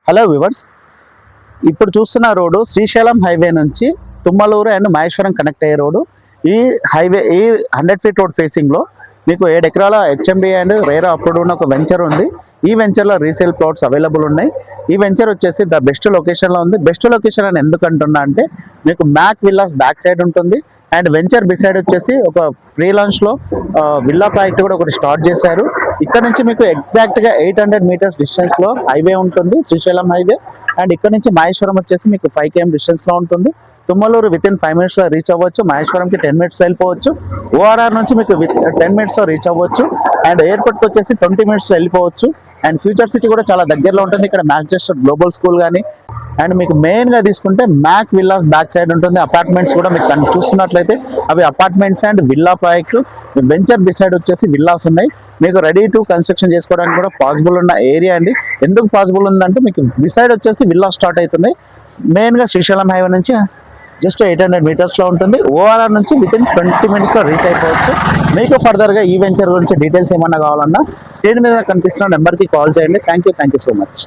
Hello viewers, ఇప్పుడు చూస్తున్న road Srisailam highway నుంచి తుమ్మలూరు అండ్ మహేశ్వరం కనెక్ట్ అయ్యే రోడ్డు. ఈ హైవే 100 ఫీట్ రోడ్ ఫేసింగ్లో మీకు 7 ఎకరాల హెచ్ఎండి అండ్ రేరా అప్రూవ్డ్ ఉన్న ఒక వెంచర్ ఉంది. ఈ వెంచర్లో రీసేల్ ప్లాట్స్ అవైలబుల్ ఉన్నాయి. ఈ వెంచర్ వచ్చేసి ద బెస్ట్ లొకేషన్లో ఉంది. బెస్ట్ లొకేషన్ అని ఎందుకు అంటున్నా అంటే మీకు మ్యాక్ విల్లాస్ బ్యాక్ సైడ్ ఉంటుంది అండ్ వెంచర్ బిసైడ్ వచ్చేసి ఒక ప్రీ లాంచ్లో విల్లా ప్రాజెక్ట్ కూడా ఒకటి స్టార్ట్ చేశారు. ఇక్కడ నుంచి మీకు ఎగ్జాక్ట్గా 800 మీటర్స్ డిస్టెన్స్లో హైవే ఉంటుంది, శ్రీశైలం హైవే. అండ్ ఇక్కడ నుంచి మహేశ్వరం వచ్చేసి మీకు 5 km డిస్టెన్స్లో ఉంటుంది. తుమ్మలూరు వితిన్ 5 minutesలో రీచ్ అవ్వచ్చు. మహేశ్వరంకి 10 minutesలో వెళ్ళిపోవచ్చు. ఓఆర్ఆర్ నుంచి మీకు 10 minutesలో రీచ్ అవ్వచ్చు. అండ్ ఎయిర్పోర్ట్కి వచ్చేసి 20 minutesలో వెళ్ళిపోవచ్చు. అండ్ ఫ్యూచర్ సిటీ కూడా చాలా దగ్గరలో ఉంటుంది. ఇక్కడ మాంచెస్టర్ గ్లోబల్ స్కూల్ కానీ అండ్ మీకు మెయిన్గా తీసుకుంటే మ్యాక్ విల్లాస్ బ్యాక్ సైడ్ ఉంటుంది. అపార్ట్మెంట్స్ కూడా మీకు చూస్తున్నట్లయితే అవి apartments and villa project. Venture beside వచ్చేసి విల్లాస్ ఉన్నాయి. మీకు రెడీ టు కన్స్ట్రక్షన్ చేసుకోవడానికి కూడా పాసిబుల్ ఉన్న ఏరియా అండి. ఎందుకు పాసిబుల్ ఉందంటే మీకు బిసైడ్ వచ్చేసి విల్లా స్టార్ట్ అవుతున్నాయి. మెయిన్గా శ్రీశైలం హైవే నుంచి జస్ట్ 800 మీటర్స్లో ఉంటుంది. ఓఆర్ఆర్ నుంచి వితిన్ 20 minutesలో రీచ్ అయిపోవచ్చు. మీకు ఫర్దర్గా ఈ వెంచర్ గురించి డీటెయిల్స్ ఏమన్నా కావాలన్నా స్క్రీన్ మీద కనిపిస్తున్న నెంబర్కి కాల్ చేయండి. Thank you so much.